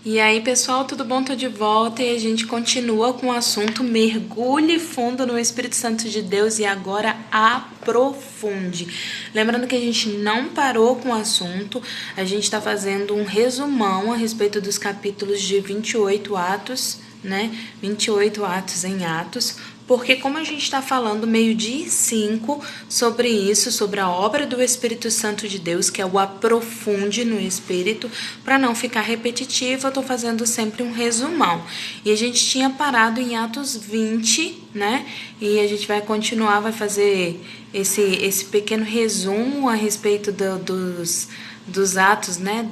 E aí, pessoal, tudo bom? Tô de volta e a gente continua com o assunto mergulhe fundo no Espírito Santo de Deus e agora aprofunde. Lembrando que a gente não parou com o assunto, a gente está fazendo um resumão a respeito dos capítulos de 28 Atos, né? 28 Atos em Atos. Porque como a gente está falando 12:05 sobre isso, sobre a obra do Espírito Santo de Deus, que é o aprofunde no Espírito, para não ficar repetitivo, eu estou fazendo sempre um resumão. E a gente tinha parado em Atos 20, né? E a gente vai continuar, vai fazer esse pequeno resumo a respeito dos atos, né?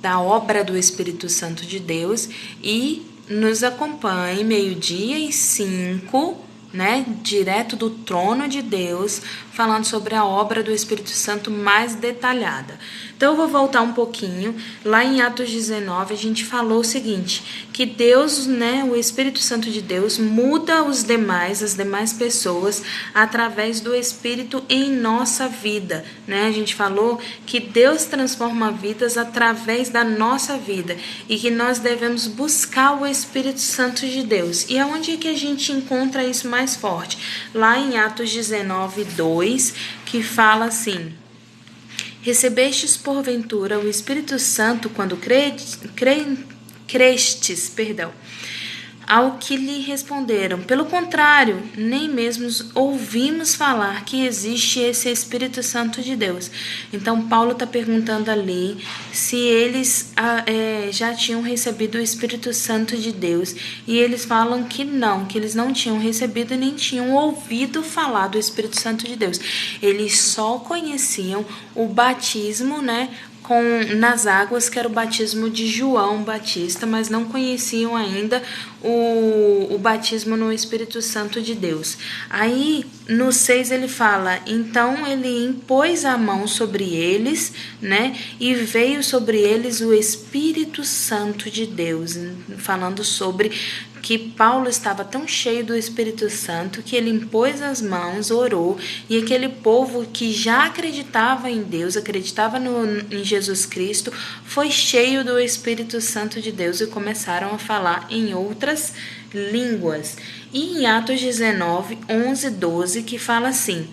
Da obra do Espírito Santo de Deus. E nos acompanhe 12:05, né, direto do trono de Deus, falando sobre a obra do Espírito Santo mais detalhada. Então eu vou voltar um pouquinho. Lá em Atos 19 a gente falou o seguinte, que Deus, né, o Espírito Santo de Deus muda as demais pessoas através do Espírito em nossa vida, né? A gente falou que Deus transforma vidas através da nossa vida e que nós devemos buscar o Espírito Santo de Deus. E aonde é que a gente encontra isso mais forte? Lá em Atos 19:2, que fala assim: recebestes porventura o Espírito Santo quando crestes, ao que lhe responderam, pelo contrário, nem mesmo ouvimos falar que existe esse Espírito Santo de Deus. Então Paulo está perguntando ali se eles já tinham recebido o Espírito Santo de Deus, e eles falam que eles não tinham recebido nem tinham ouvido falar do Espírito Santo de Deus. Eles só conheciam o batismo, né, nas águas, que era o batismo de João Batista, mas não conheciam ainda o batismo no Espírito Santo de Deus. Aí no 6 ele fala, então ele impôs a mão sobre eles, né, e veio sobre eles o Espírito Santo de Deus, falando sobre que Paulo estava tão cheio do Espírito Santo que ele impôs as mãos, orou, e aquele povo que já acreditava em Deus, acreditava em Jesus Cristo, foi cheio do Espírito Santo de Deus e começaram a falar em outras línguas. E em Atos 19:11-12, que fala assim: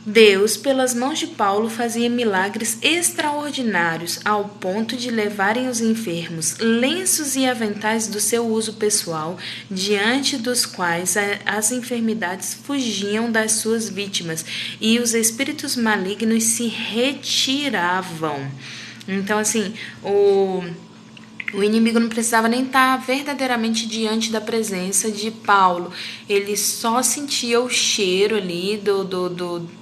Deus, pelas mãos de Paulo, fazia milagres extraordinários, ao ponto de levarem os enfermos lenços e aventais do seu uso pessoal, diante dos quais as enfermidades fugiam das suas vítimas e os espíritos malignos se retiravam. Então, assim, o inimigo não precisava nem estar verdadeiramente diante da presença de Paulo. Ele só sentia o cheiro ali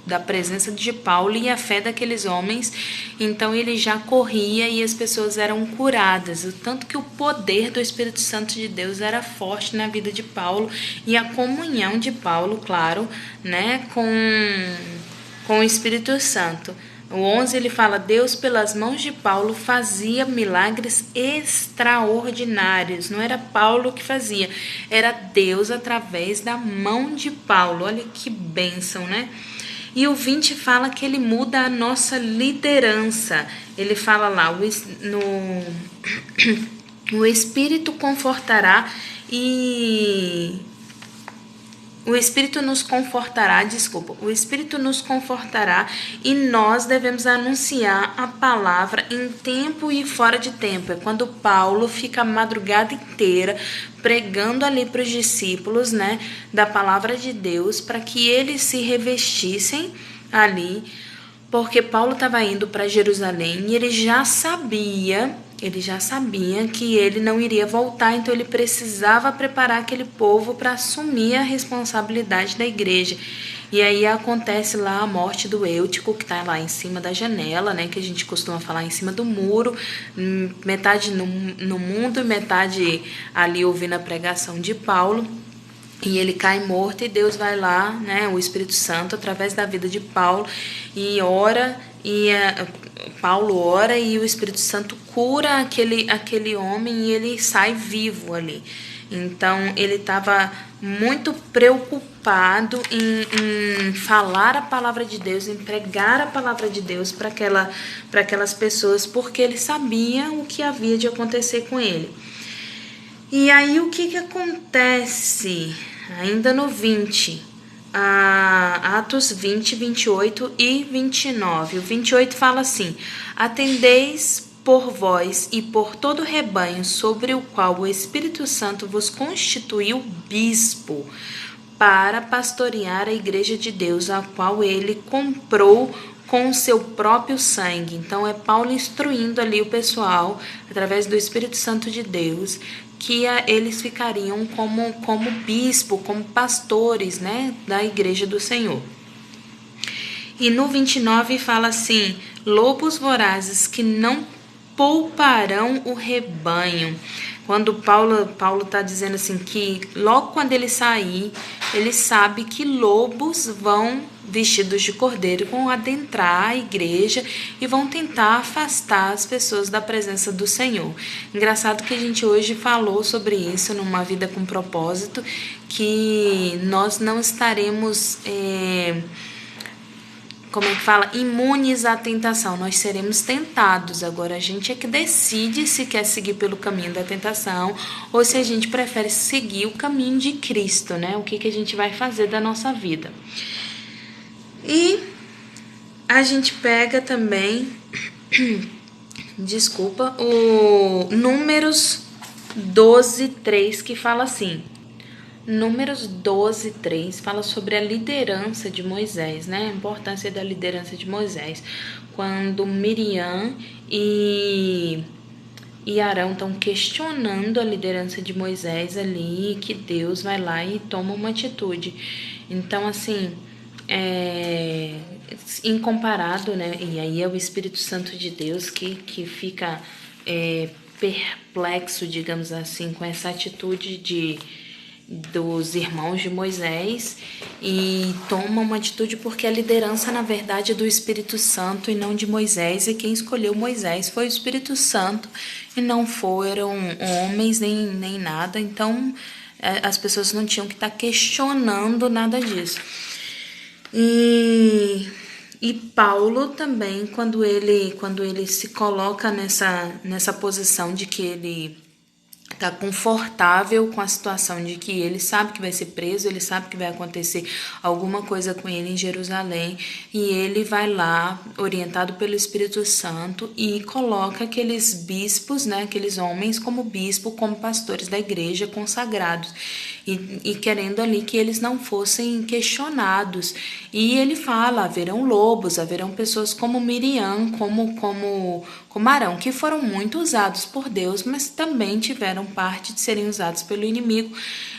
da presença de Paulo e a fé daqueles homens. Então ele já corria e as pessoas eram curadas. O tanto que o poder do Espírito Santo de Deus era forte na vida de Paulo e a comunhão de Paulo, claro, né, com o Espírito Santo. O 11 ele fala, Deus pelas mãos de Paulo fazia milagres extraordinários. Não era Paulo que fazia, era Deus através da mão de Paulo. Olha que bênção, né? E o 20 fala que ele muda a nossa liderança. Ele fala lá, o Espírito confortará e... O Espírito nos confortará e nós devemos anunciar a palavra em tempo e fora de tempo. É quando Paulo fica a madrugada inteira pregando ali para os discípulos, né, da palavra de Deus, para que eles se revestissem ali, porque Paulo estava indo para Jerusalém e ele já sabia que ele não iria voltar, então ele precisava preparar aquele povo para assumir a responsabilidade da igreja. E aí acontece lá a morte do Eutico, que está lá em cima da janela, né, que a gente costuma falar em cima do muro, metade no mundo e metade ali ouvindo a pregação de Paulo. E ele cai morto e Deus vai lá, né, o Espírito Santo, através da vida de Paulo, e ora e Paulo ora e o Espírito Santo cura aquele homem e ele sai vivo ali. Então ele estava muito preocupado em falar a palavra de Deus, em pregar a palavra de Deus para aquelas pessoas, porque ele sabia o que havia de acontecer com ele. E aí o que acontece? Ainda no 20, Atos 20, 28 e 29. O 28 fala assim: atendeis por vós e por todo o rebanho sobre o qual o Espírito Santo vos constituiu bispo, para pastorear a igreja de Deus, a qual ele comprou com o seu próprio sangue. Então é Paulo instruindo ali o pessoal, através do Espírito Santo de Deus, que eles ficariam como bispo, como pastores, né, da igreja do Senhor. E no 29 fala assim: lobos vorazes que não pouparão o rebanho. Quando Paulo está dizendo assim que logo quando ele sair, ele sabe que lobos vão vestidos de cordeiro, vão adentrar a igreja e vão tentar afastar as pessoas da presença do Senhor. Engraçado que a gente hoje falou sobre isso numa vida com propósito, que nós não estaremos imunes à tentação, nós seremos tentados. Agora a gente é que decide se quer seguir pelo caminho da tentação ou se a gente prefere seguir o caminho de Cristo, né? O que a gente vai fazer da nossa vida. E a gente pega também, o Números 12, 3, que fala assim. Números 12, 3 fala sobre a liderança de Moisés, né? A importância da liderança de Moisés. Quando Miriam e Arão estão questionando a liderança de Moisés ali, que Deus vai lá e toma uma atitude. Então, assim, incomparado, né? E aí é o Espírito Santo de Deus que fica perplexo, digamos assim, com essa atitude dos irmãos de Moisés e toma uma atitude, porque a liderança na verdade é do Espírito Santo e não de Moisés, e quem escolheu Moisés foi o Espírito Santo e não foram homens nem nada. Então as pessoas não tinham que estar questionando nada disso. E Paulo também, quando ele se coloca nessa posição de que ele está confortável com a situação de que ele sabe que vai ser preso, ele sabe que vai acontecer alguma coisa com ele em Jerusalém, e ele vai lá, orientado pelo Espírito Santo, e coloca aqueles bispos, né, aqueles homens como bispo, como pastores da igreja consagrados, e querendo ali que eles não fossem questionados. E ele fala: haverão lobos, haverão pessoas como Miriam, como Arão, que foram muito usados por Deus, mas também tiveram parte de serem usados pelo inimigo,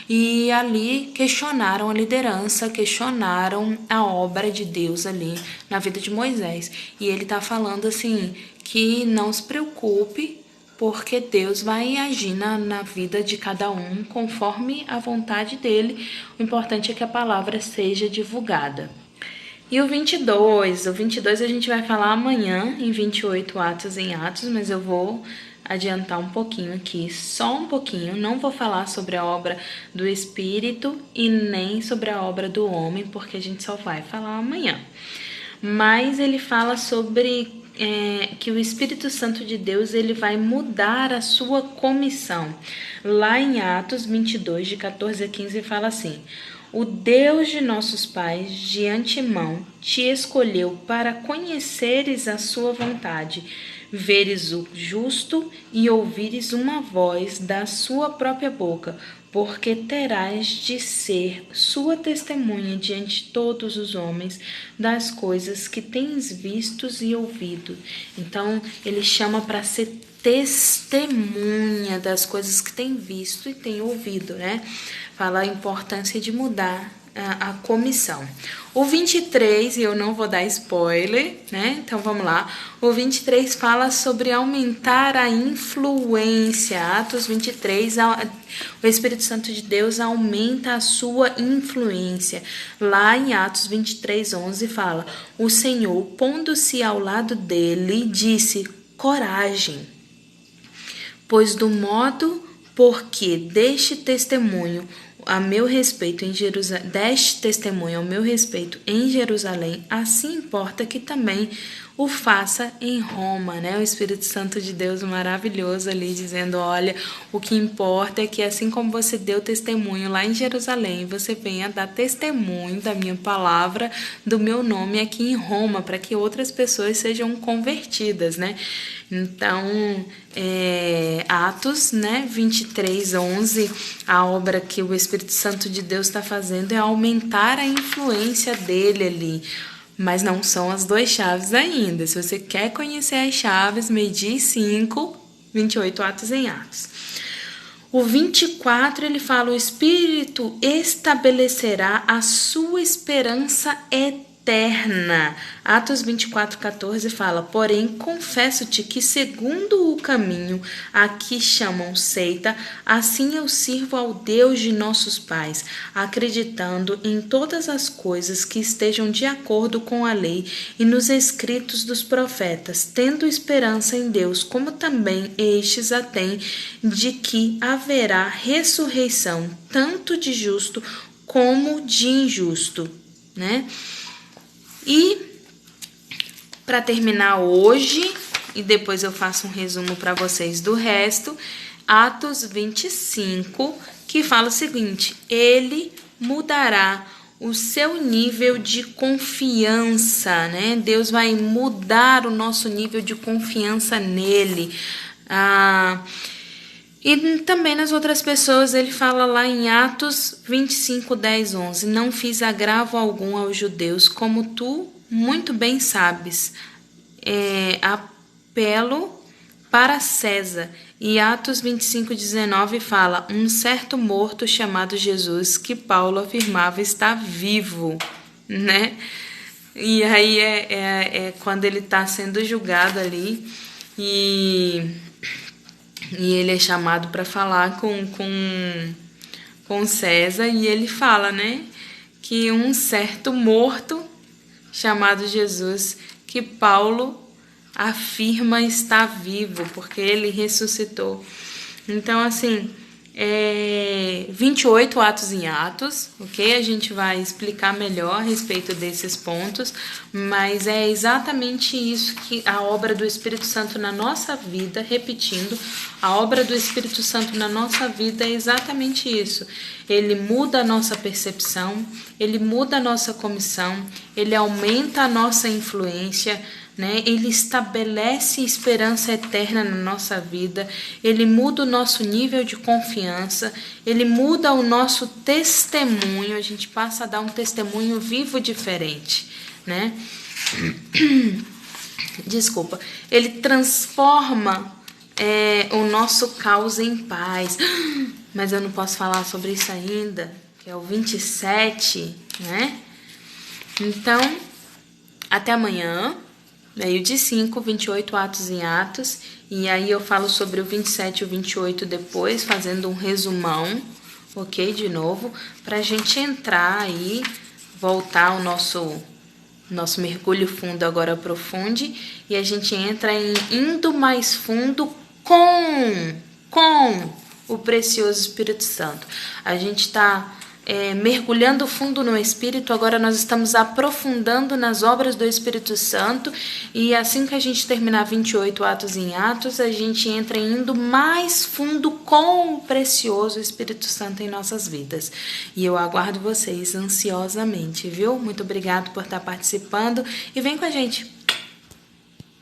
e ali questionaram a liderança, questionaram a obra de Deus ali na vida de Moisés. E ele está falando assim, que não se preocupe, porque Deus vai agir na vida de cada um conforme a vontade dele. O importante é que a palavra seja divulgada. E o 22 a gente vai falar amanhã, em 28 Atos em Atos, mas eu vou adiantar um pouquinho aqui, só um pouquinho. Não vou falar sobre a obra do Espírito e nem sobre a obra do homem, porque a gente só vai falar amanhã. Mas ele fala sobre que o Espírito Santo de Deus ele vai mudar a sua comissão. Lá em Atos 22, de 14 a 15, fala assim: o Deus de nossos pais, de antemão, te escolheu para conheceres a sua vontade, veres o justo e ouvires uma voz da sua própria boca, porque terás de ser sua testemunha diante de todos os homens das coisas que tens vistos e ouvido. Então, ele chama para ser testemunha das coisas que tem visto e tem ouvido, né? Fala a importância de mudar a comissão. O 23, e eu não vou dar spoiler, né? Então vamos lá. O 23 fala sobre aumentar a influência. Atos 23, o Espírito Santo de Deus aumenta a sua influência. Lá em Atos 23, 11 fala: o Senhor, pondo-se ao lado dele, disse: coragem, pois do modo porque deste testemunho a meu respeito em Jerusalém, deste testemunho ao meu respeito em Jerusalém, assim importa que também o faça em Roma, né? O Espírito Santo de Deus maravilhoso ali dizendo: olha, o que importa é que assim como você deu testemunho lá em Jerusalém, você venha dar testemunho da minha palavra, do meu nome aqui em Roma, para que outras pessoas sejam convertidas, né? Então, Atos, né, 23, 11, a obra que o Espírito Santo de Deus está fazendo é aumentar a influência dele ali. Mas não são as 2 chaves ainda. Se você quer conhecer as chaves, medir 5, 28 atos em Atos. O 24, ele fala: o Espírito estabelecerá a sua esperança eterna. Atos 24, 14 fala: porém, confesso-te que segundo o caminho a que chamam seita, assim eu sirvo ao Deus de nossos pais, acreditando em todas as coisas que estejam de acordo com a lei e nos escritos dos profetas, tendo esperança em Deus, como também estes a têm, de que haverá ressurreição, tanto de justo como de injusto, né? E para terminar hoje, e depois eu faço um resumo para vocês do resto, Atos 25, que fala o seguinte: ele mudará o seu nível de confiança, né? Deus vai mudar o nosso nível de confiança nele. E também nas outras pessoas, ele fala lá em Atos 25, 10, 11: não fiz agravo algum aos judeus, como tu muito bem sabes. Apelo para César. E Atos 25, 19 fala: um certo morto chamado Jesus, que Paulo afirmava está vivo, né? E aí é quando ele está sendo julgado ali e ele é chamado para falar com César, e ele fala, né, que um certo morto chamado Jesus, que Paulo afirma está vivo, porque ele ressuscitou. Então, assim, 28 atos em Atos, ok? A gente vai explicar melhor a respeito desses pontos, mas é exatamente isso que a obra do Espírito Santo na nossa vida, repetindo, a obra do Espírito Santo na nossa vida é exatamente isso. Ele muda a nossa percepção, ele muda a nossa comissão, ele aumenta a nossa influência, né? Ele estabelece esperança eterna na nossa vida, ele muda o nosso nível de confiança, ele muda o nosso testemunho, a gente passa a dar um testemunho vivo diferente, né? Desculpa, ele transforma o nosso caos em paz. Mas eu não posso falar sobre isso ainda, que é o 27, né? Então, até amanhã. Meio-dia 5, 28 atos em Atos, e aí eu falo sobre o 27 e o 28 depois, fazendo um resumão, ok? De novo, para a gente entrar aí, voltar ao nosso mergulho fundo agora profunde, e a gente entra em indo mais fundo com o precioso Espírito Santo. A gente está mergulhando fundo no Espírito, agora nós estamos aprofundando nas obras do Espírito Santo, e assim que a gente terminar 28 atos em Atos, a gente entra indo mais fundo com o precioso Espírito Santo em nossas vidas. E eu aguardo vocês ansiosamente, viu? Muito obrigado por estar participando, e vem com a gente.